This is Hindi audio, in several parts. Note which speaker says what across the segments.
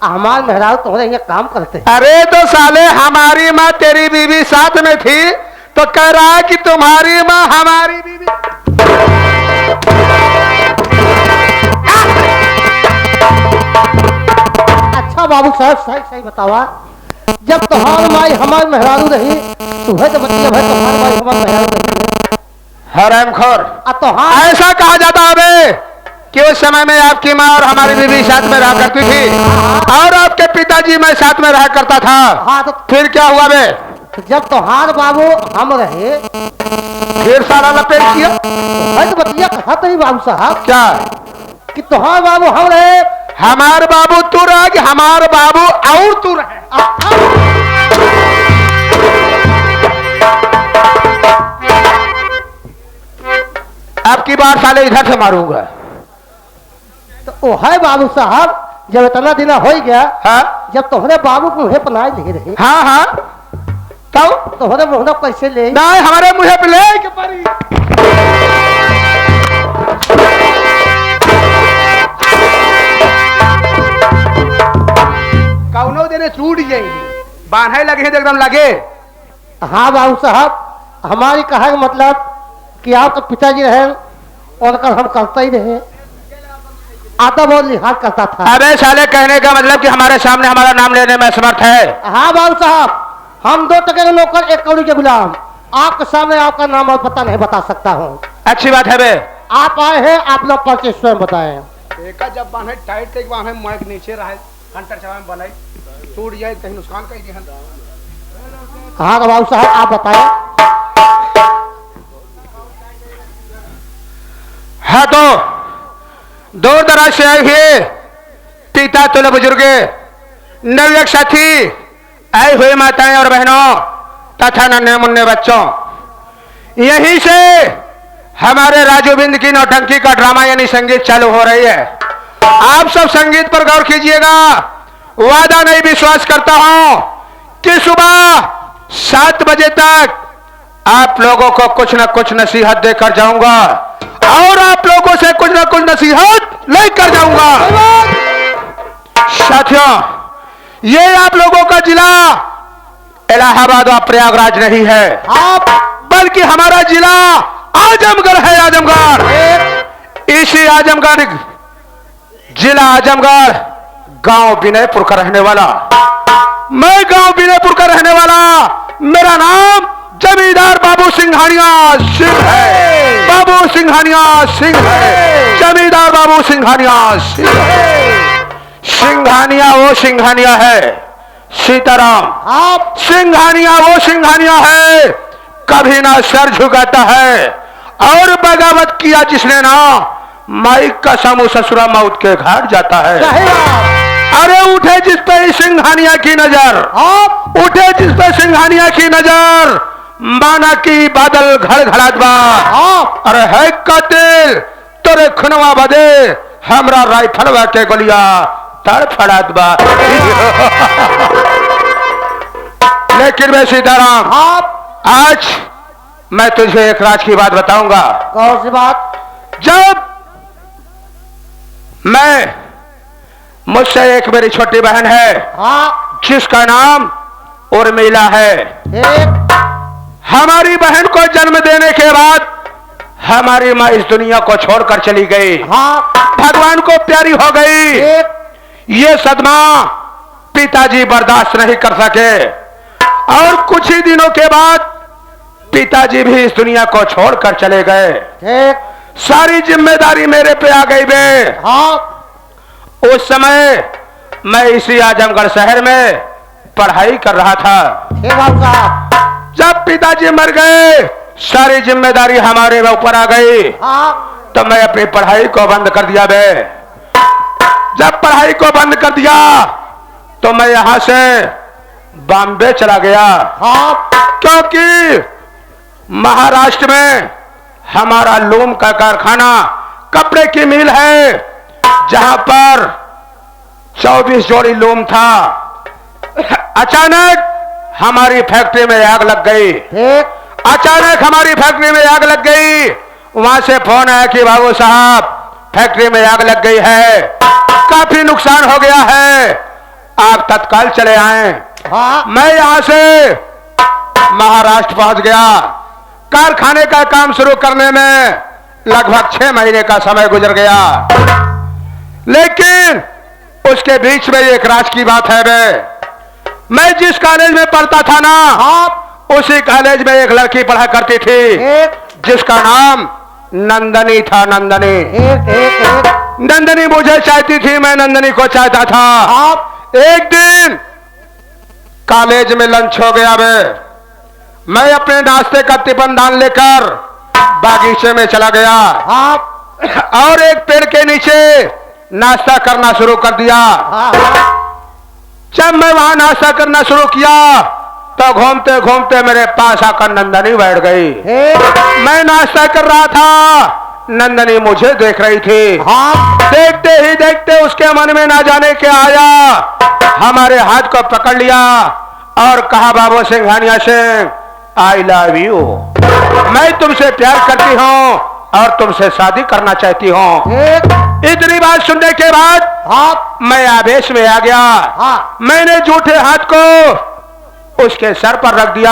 Speaker 1: हमारे मेहरारू तुम्हारे यहाँ काम करते हैं।
Speaker 2: अरे तो साले हमारी माँ तेरी बीवी साथ में थी तो कह रहा है कि तुम्हारी माँ हमारी बीवी।
Speaker 1: अच्छा बाबू साहब सही सही बतावा, जब तुम्हारी माई हमारे मेहरारू रही तुम्हें तो बच्चे भाई तुम्हारी माई हमारे मेहरारू रही।
Speaker 2: हरामखोर, ऐसा कहा जाता है कि उस समय में आपकी माँ और हमारी बीवी साथ में रहा करती थी और आपके पिताजी मैं साथ में रहा करता था।
Speaker 1: हाँ तो
Speaker 2: फिर क्या हुआ बे?
Speaker 1: जब तुम्हार बाबू हम रहे
Speaker 2: फिर सारा लपेट किया।
Speaker 1: तो बतिया कहा तो बाबू साहब
Speaker 2: क्या
Speaker 1: कि तुम्हार बाबू हम रहे,
Speaker 2: हमार बाबू तू रहा कि हमार बाबू और तू रहे? अब की बार साले इधर से मारूंगा।
Speaker 1: तो ओ है बाबू साहब, जब इतना दिन हो गया,
Speaker 2: हाँ
Speaker 1: जब तुम्हारे बाबू को मुझे पनाह ले रहे,
Speaker 2: हाँ हाँ तो
Speaker 1: तुम्हारे मुहना कैसे ले?
Speaker 2: नहीं हमारे मुँह पे ले के परी। कौनो देने छूट जाएगी, बांधे लगे हैं एकदम लगे।
Speaker 1: हाँ बाबू साहब, हमारी कहा का मतलब कि आप तो पिताजी रहे और कर हम करते ही रहे, आता बहुत लिहाज करता था।
Speaker 2: अबे साले कहने का मतलब कि हमारे सामने हमारा नाम लेने में असमर्थ है।
Speaker 1: हाँ बाबू साहब, हम 2 टके के नौकर 1 कौड़ी के गुलाम, आपके सामने आपका नाम और पता नहीं बता सकता हूँ।
Speaker 2: अच्छी बात है बे।
Speaker 1: आप आए हैं, आप लोग परिचय स्वयं बताएं।
Speaker 2: एक जब बांधे टाइट तक बांधे माइक नीचे रहे हंटर चवा में बनाई टूट जाए कहीं नुकसान कहीं दिहन।
Speaker 1: हाँ तो बाबू साहब आप बताएं।
Speaker 2: हाँ तो दूर दराज से आई हुए पिता तुल्य बुजुर्ग नवयुवक साथी, आई हुई माताएं और बहनों तथा नन्हे मुन्ने बच्चों, यहीं से हमारे राजूबिंद की नौटंकी का ड्रामा यानी संगीत चालू हो रही है। आप सब संगीत पर गौर कीजिएगा। वादा नहीं विश्वास करता हूं कि सुबह 7 बजे तक आप लोगों को कुछ न कुछ नसीहत देकर जाऊंगा और आप लोगों से कुछ न कुछ नसीहत लेकर जाऊंगा। साथियों, ये आप लोगों का जिला इलाहाबाद और प्रयागराज नहीं है, आप बल्कि हमारा जिला आजमगढ़ है। आजमगढ़, इसी आजमगढ़ जिला आजमगढ़ गांव विनयपुर का रहने वाला मैं, गांव विनयपुर का रहने वाला, मेरा नाम जमींदार बाबू सिंघानिया सिंह है। बाबू सिंघानिया सिंह है, जमींदार बाबू सिंघानिया सिंह है। सिंघानिया वो सिंघानिया है सीताराम, आप सिंघानिया वो सिंघानिया है कभी ना सर झुकाता है और बगावत किया जिसने ना माइक का समूह ससुरा मौत के घाट जाता है। अरे उठे जिस पे सिंघानिया की नजर, आप उठे जिस पे सिंघानिया की नजर, माना की बादल घड़घड़ात बा। अरे है कातिल तोरे खुनवा बदे हमरा राइफल के गोलिया तड़फड़ात बा। लेकिन वे सीताराम, आप आज मैं तुझे एक राज की बात बताऊंगा।
Speaker 1: कौन सी बात?
Speaker 2: जब मैं मुझसे एक मेरी छोटी बहन है,
Speaker 1: हाँ,
Speaker 2: जिसका नाम उर्मिला है, हमारी बहन को जन्म देने के बाद हमारी माँ इस दुनिया को छोड़कर चली गई।
Speaker 1: हाँ,
Speaker 2: भगवान को प्यारी हो गई। ये सदमा पिताजी बर्दाश्त नहीं कर सके और कुछ ही दिनों के बाद पिताजी भी इस दुनिया को छोड़कर चले गए। सारी जिम्मेदारी मेरे पे आ गई बे।
Speaker 1: हाँ,
Speaker 2: उस समय मैं इसी आजमगढ़ शहर में पढ़ाई कर रहा था। जब पिताजी मर गए सारी जिम्मेदारी हमारे ऊपर आ गई।
Speaker 1: हाँ,
Speaker 2: तो मैं अपनी पढ़ाई को बंद कर दिया बे। जब पढ़ाई को बंद कर दिया तो मैं यहां से बॉम्बे चला गया। हाँ, क्योंकि महाराष्ट्र में हमारा लूम का कारखाना कपड़े की मिल है, जहां पर 24 जोड़ी लूम था। अचानक हमारी फैक्ट्री में आग लग गई। अचानक हमारी फैक्ट्री में आग लग गई। वहां से फोन आया कि बाबू साहब फैक्ट्री में आग लग गई है, काफी नुकसान हो गया है, तत्काल चले आए।
Speaker 1: हाँ
Speaker 2: मैं यहां से महाराष्ट्र पहुंच गया। कारखाने का काम शुरू करने में लगभग 6 महीने का समय गुजर गया। लेकिन उसके बीच में एक राज की बात है मैं जिस कॉलेज में पढ़ता था ना, उसी कॉलेज में एक लड़की पढ़ा करती थी जिसका नाम नंदनी था। नंदनी नंदनी मुझे चाहती थी, मैं नंदनी को चाहता था। एक दिन कॉलेज में लंच हो गया। मैं अपने नाश्ते का टिफिन दान लेकर बागीचे में चला गया और एक पेड़ के नीचे नाश्ता करना शुरू कर दिया। जब मैं वहां नाश्ता करना शुरू किया तो घूमते घूमते मेरे पास आकर नंदनी बैठ गई। मैं नाश्ता कर रहा था, नंदनी मुझे देख रही थी। देखते ही देखते उसके मन में ना जाने क्या आया, हमारे हाथ को पकड़ लिया और कहा, Babu Singhania Singh, I love you. मैं तुमसे प्यार करती हूँ और तुमसे शादी करना चाहती हूँ। इतनी बात सुनने के बाद मैं आवेश में आ गया। मैंने जूठे हाथ को उसके सर पर रख दिया।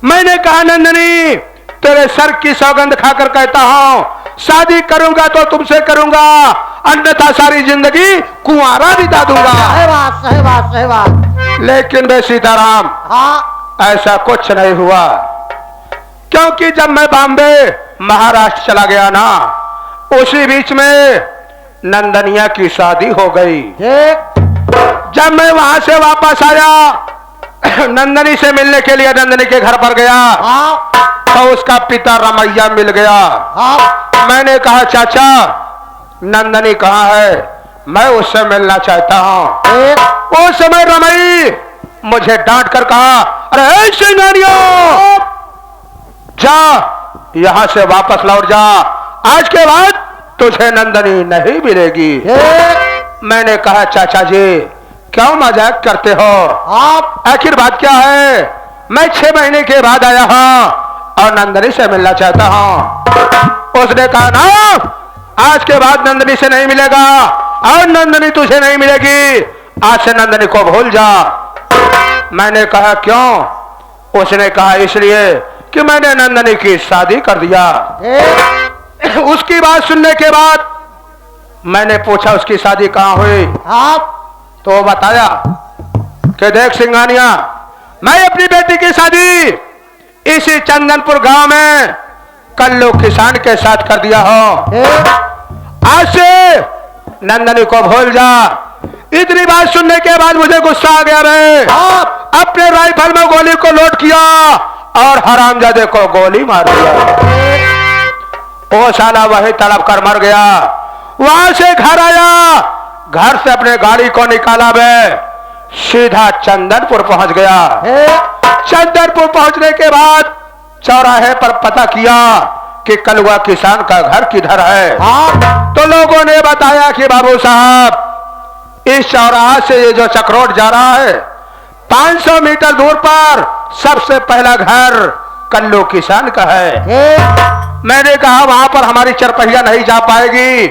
Speaker 2: मैंने कहा, नंदनी, तेरे सर की सौगंध खाकर कहता हूँ, शादी करूंगा तो तुमसे करूंगा, अन्यथा सारी जिंदगी कुंवारा बिता दूंगा।
Speaker 1: सही बात, सही बात, सही बात।
Speaker 2: लेकिन बे सीताराम, ऐसा कुछ नहीं हुआ, क्योंकि जब मैं बॉम्बे महाराष्ट्र चला गया ना, उसी बीच में नंदनिया की शादी हो गई। जब मैं वहां से वापस आया, नंदनी से मिलने के लिए नंदनी के घर पर गया तो उसका पिता रमैया मिल गया। मैंने कहा, चाचा, नंदनी कहाँ है? मैं उससे मिलना चाहता हूँ। उस समय रमई मुझे डांट कर कहा, अरे सिंघानिया, जा यहां से वापस लौट जा, आज के बाद तुझे नंदनी नहीं मिलेगी। मैंने कहा, चाचा जी, क्यों मजाक करते हो आप? आखिर बात क्या है? मैं 6 महीने के बाद आया हूं और नंदनी से मिलना चाहता हूं। उसने कहा, ना, आज के बाद नंदनी से नहीं मिलेगा और नंदनी तुझे नहीं मिलेगी, आज से नंदनी को भूल जा। मैंने कहा, क्यों? उसने कहा, इसलिए कि मैंने नंदनी की शादी कर दिया। उसकी बात सुनने के बाद मैंने पूछा, उसकी शादी कहाँ हुई? तो बताया कि देख सिंघानिया, मैं अपनी बेटी की शादी इसी चंदनपुर गांव में कल्लू किसान के साथ कर दिया हो। आज से नंदनी को भूल जा। इतनी बात सुनने के बाद मुझे गुस्सा आ गया। मैं अपने राइफल में गोली को लोड किया और हरामजादे को गोली मार दिया। वो साला वही तड़प कर मर गया। वहां से घर आया, घर से अपने गाड़ी को निकाला, मैं सीधा चंदनपुर पहुंच गया। चंदनपुर पहुंचने के बाद चौराहे पर पता किया कि कलुआ किसान का घर किधर है। तो लोगों ने बताया कि बाबू साहब, इस चौराहा से ये जो चक्रोट जा रहा है, 500 मीटर दूर पर सबसे पहला घर कल्लू किसान का है। मैंने कहा, वहां पर हमारी चरपहिया नहीं जा पाएगी।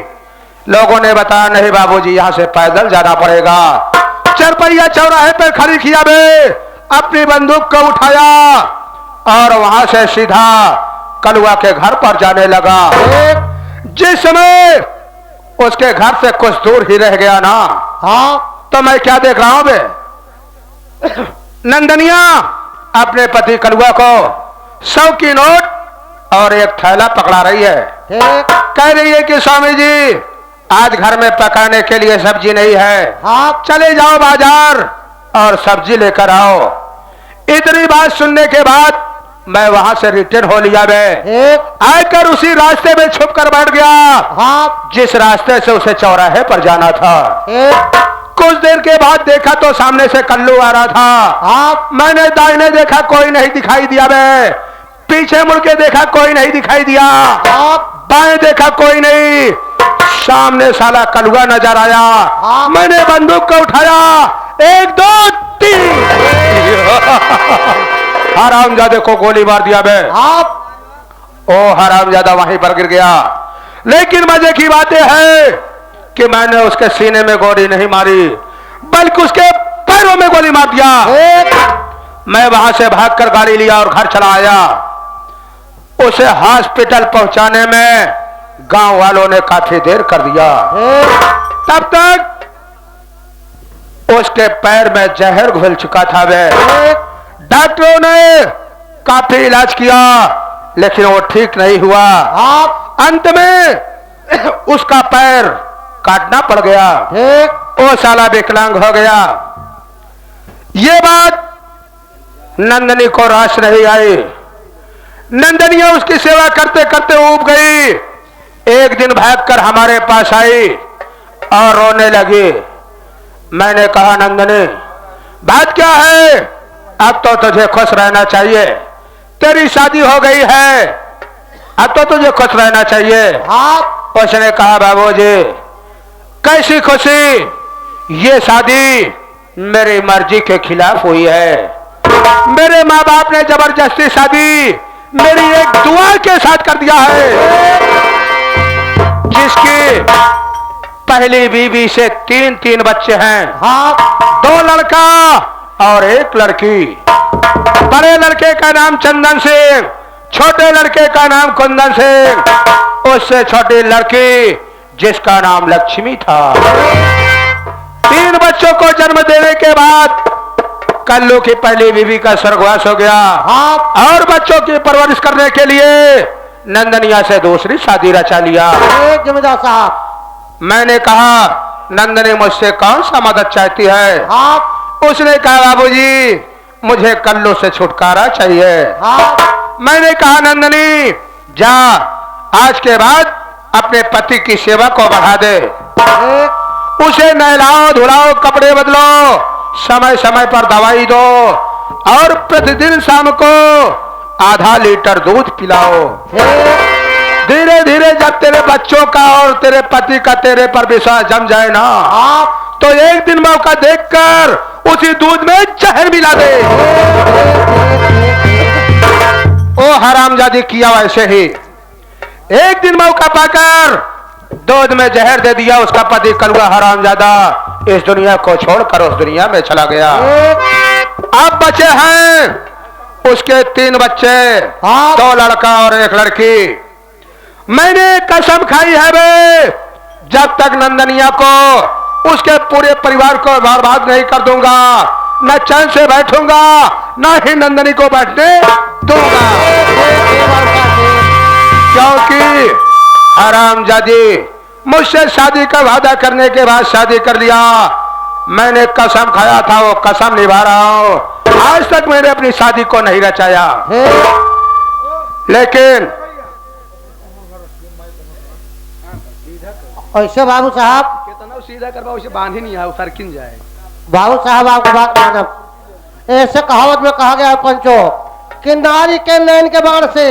Speaker 2: लोगों ने बताया, नहीं बाबूजी, यहां से पैदल जाना पड़ेगा। चरपहिया चौराहे पर खड़ी किया, बे अपनी बंदूक को उठाया और वहां से सीधा कलुआ के घर पर जाने लगा। जिस समय उसके घर से कुछ दूर ही रह गया ना, तो मैं क्या देख रहा हूं बे, नंदनिया अपने पति कलुआ को 100 की नोट और एक थैला पकड़ा रही है। कह रही है कि स्वामी जी, आज घर में पकाने के लिए सब्जी नहीं है, आप चले जाओ बाजार और सब्जी लेकर आओ। इतनी बात सुनने के बाद मैं वहां से रिटर्न हो लिया। मैं आकर उसी रास्ते में छुप कर बैठ गया जिस रास्ते से उसे चौराहे पर जाना था। कुछ देर के बाद देखा तो सामने से कल्लू आ रहा था। मैंने दाहिने देखा, कोई नहीं दिखाई दिया। मैं पीछे मुड़ के देखा, कोई नहीं दिखाई दिया। बाएं देखा, कोई नहीं। सामने साला कलुआ नजर आया। मैंने बंदूक को उठाया, 1 2 3 हरामजादे को गोली मार दिया। मैं ओ हरामजादा वहीं पर गिर गया। लेकिन मजे की बात है कि मैंने उसके सीने में गोली नहीं मारी, बल्कि उसके पैरों में गोली मार दिया। मैं वहां से भागकर गाड़ी लिया और घर चला आया। उसे हॉस्पिटल पहुंचाने में गांव वालों ने काफी देर कर दिया। तब तक उसके पैर में जहर घुल चुका था। वे डॉक्टरों ने काफी इलाज किया लेकिन वो ठीक नहीं हुआ। अंत में उसका पैर काटना पड़ गया। वो साला विकलांग हो गया। ये बात नंदनी को रास नहीं आई। नंदनिया उसकी सेवा करते करते ऊब गई। एक दिन भागकर हमारे पास आई और रोने लगी। मैंने कहा नंदनी बात क्या है? अब तो तुझे खुश रहना चाहिए, तेरी शादी हो गई है, अब तो तुझे खुश रहना चाहिए। उसने कहा बाबूजी कैसी खुशी, ये शादी मेरी मर्जी के खिलाफ हुई है। मेरे माँ बाप ने जबरदस्ती शादी मेरी एक दुआ के साथ कर दिया है, जिसकी पहली बीवी से तीन बच्चे हैं। 2 लड़का और 1 लड़की। बड़े लड़के का नाम चंदन सिंह, छोटे लड़के का नाम कुंदन सिंह, उससे छोटी लड़की जिसका नाम लक्ष्मी था। 3 बच्चों को जन्म देने के बाद कल्लू की पहली बीवी का स्वर्गवास हो गया। और बच्चों की परवरिश करने के लिए नंदनिया से दूसरी शादी रचा लिया।
Speaker 1: जमींदार साहब,
Speaker 2: मैंने कहा नंदनी मुझसे कौन सा मदद चाहती है? उसने कहा बाबूजी मुझे कल्लू से छुटकारा चाहिए। मैंने कहा नंदनी जा आज के बाद अपने पति की सेवा को बढ़ा दे, उसे नहलाओ धुलाओ, कपड़े बदलो, समय समय पर दवाई दो और प्रतिदिन शाम को आधा लीटर दूध पिलाओ। धीरे धीरे जब तेरे बच्चों का और तेरे पति का तेरे पर विश्वास जम जाए ना, तो एक दिन मौका देखकर उसी दूध में जहर मिला दे। ओ हरामजादी किया वैसे ही। एक दिन मौका पाकर दूध में जहर दे दिया। उसका पति कलुआ हरामजादा इस दुनिया को छोड़कर उस दुनिया में चला गया। अब बचे हैं उसके 3 बच्चे, 2 लड़का और 1 लड़की। मैंने कसम खाई है बे, जब तक नंदनिया को उसके पूरे परिवार को बर्बाद नहीं कर दूंगा, न चैन से बैठूंगा न ही नंदनी को बैठने दूंगा। क्योंकि हरामजादी मुझसे शादी का वादा करने के बाद शादी कर लिया। मैंने कसम खाया था वो कसम निभा रहा हूं। आज तक मैंने अपनी शादी को नहीं रचाया, लेकिन
Speaker 1: ऐसे बाबू साहब
Speaker 2: कितना सीधा करवा उसे बांध ही नहीं है, उतर किन जाए।
Speaker 1: बाबू साहब आपको बात मानब। ऐसे कहावत में कहा गया है पंचो कि नारी के नैन के बाण से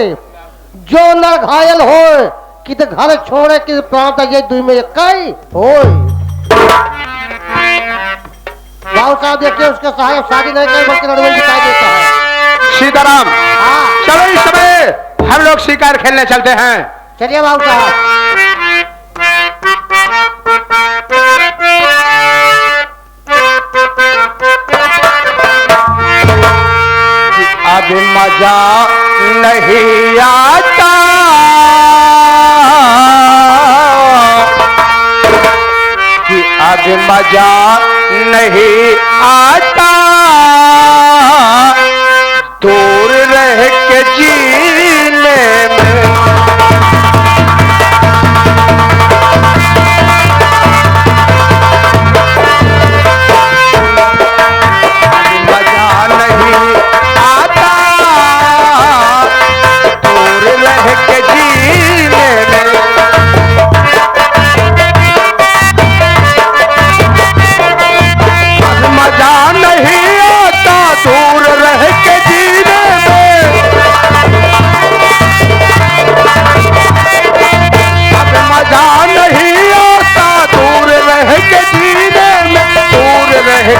Speaker 1: जो नर घायल हो कि घर छोड़े कि प्राण तक ये दुई में कई हो। बाबू साहब देखिए उसके साहब शादी नहीं करे बल्कि नड़बड़ी दिखाई देता है।
Speaker 2: सीताराम चलो इस समय हम लोग शिकार खेलने चलते हैं।
Speaker 1: चलिए बाबू साहब।
Speaker 2: अब मजा नहीं आता कि अब मजा नहीं आता दूर रह के जीने में।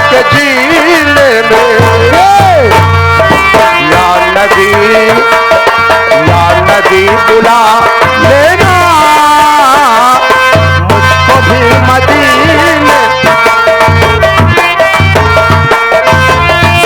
Speaker 2: के जीने